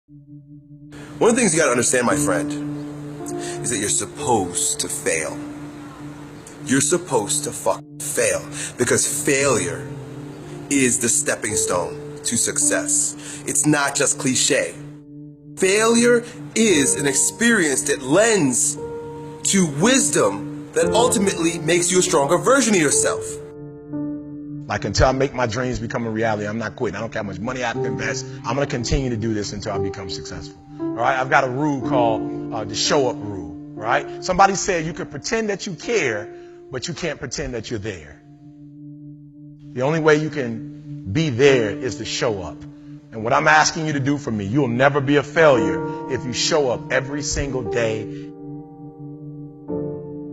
One of the things you gotta understand, my friend, is that you're supposed to fail. You're supposed to fail, because failure is the stepping stone to success. It's not just cliche. Failure is an experience that lends to wisdom that ultimately makes you a stronger version of yourself. Like, until I make my dreams become a reality, I'm not quitting. I don't care how much money I have to invest. I'm going to continue to do this until I become successful. All right? I've got a rule called the show up rule. All right? Somebody said you can pretend that you care, but you can't pretend that you're there. The only way you can be there is to show up. And what I'm asking you to do for me, you'll never be a failure if you show up every single day.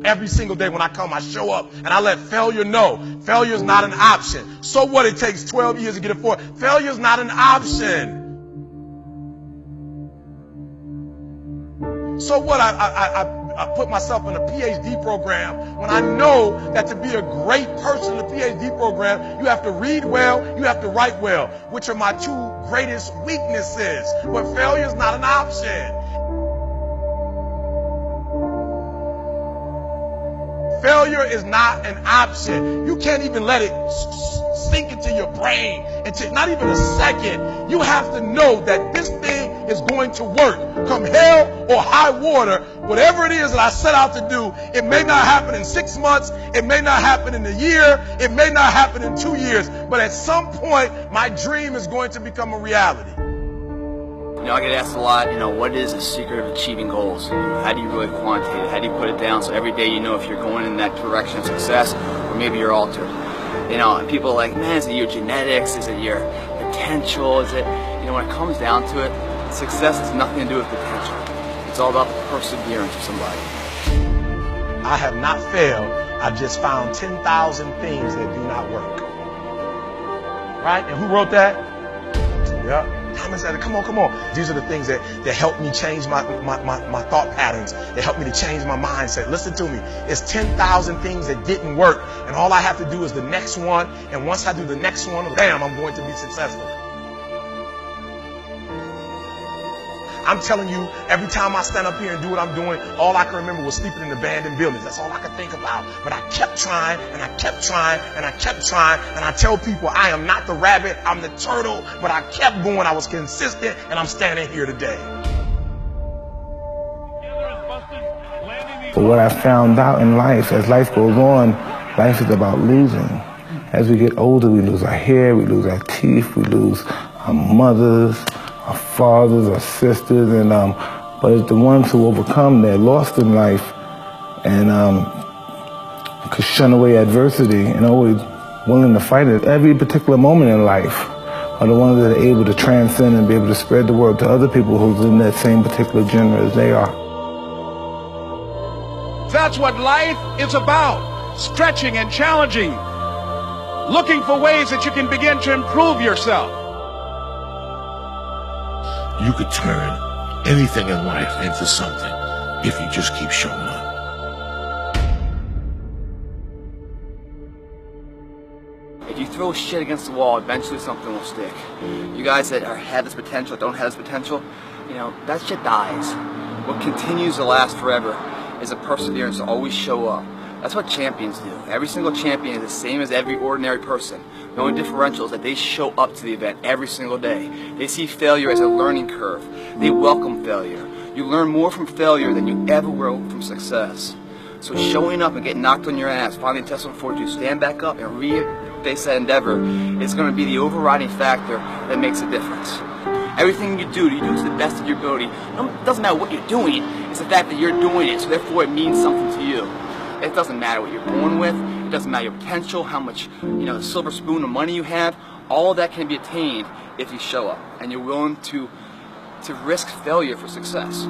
Every single day when I come, I show up and I let failure know. Failure is not an option. So what? It takes 12 years to get it forward. Failure is not an option. So what? I put myself in a PhD program when I know that to be a great person in a PhD program, you have to read well, you have to write well, which are my two greatest weaknesses. But failure is not an option. Failure is not an option. You can't even let it sink into your brain, not even a second. You have to know that this thing is going to work. Come hell or high water, whatever it is that I set out to do, it may not happen in 6 months, it may not happen in a year, it may not happen in 2 years, but at some point, my dream is going to become a reality. You know, I get asked a lot, what is the secret of achieving goals? How do you really quantitate it? How do you put it down so every day you know if you're going in that direction of success or maybe you're altered? And people are like, man, is it your genetics? Is it your potential? Is it, when it comes down to it, success has nothing to do with potential. It's all about the perseverance of somebody. I have not failed. I've just found 10,000 things that do not work. Right? And who wrote that? Yeah. Thomas said, come on. These are the things that help me change my thought patterns. They help me to change my mindset. Listen to me. It's 10,000 things that didn't work. And all I have to do is the next one. And once I do the next one, bam, I'm going to be successful. I'm telling you, every time I stand up here and do what I'm doing, all I can remember was sleeping in abandoned buildings. That's all I could think about. But I kept trying, and I kept trying, and I kept trying. And I tell people, I am not the rabbit, I'm the turtle. But I kept going, I was consistent, and I'm standing here today. But what I found out in life, as life goes on, life is about losing. As we get older, we lose our hair, we lose our teeth, we lose our mothers, our fathers, our sisters, and but it's the ones who overcome their lost in life and could shun away adversity and always willing to fight at every particular moment in life are the ones that are able to transcend and be able to spread the word to other people who's in that same particular genre as they are. That's what life is about, stretching and challenging, looking for ways that you can begin to improve yourself. You could turn anything in life into something if you just keep showing up. If you throw shit against the wall, eventually something will stick. You guys that have this potential, don't have this potential, that shit dies. What continues to last forever is a perseverance to always show up. That's what champions do. Every single champion is the same as every ordinary person. The only differential is that they show up to the event every single day. They see failure as a learning curve. They welcome failure. You learn more from failure than you ever will from success. So showing up and getting knocked on your ass, finding intestinal fortitude, stand back up and re-face that endeavor is going to be the overriding factor that makes a difference. Everything you do to the best of your ability. It doesn't matter what you're doing. It's the fact that you're doing it, so therefore it means something to you. It doesn't matter what you're born with. It doesn't matter your potential, how much, the silver spoon of money you have. All of that can be attained if you show up and you're willing to risk failure for success.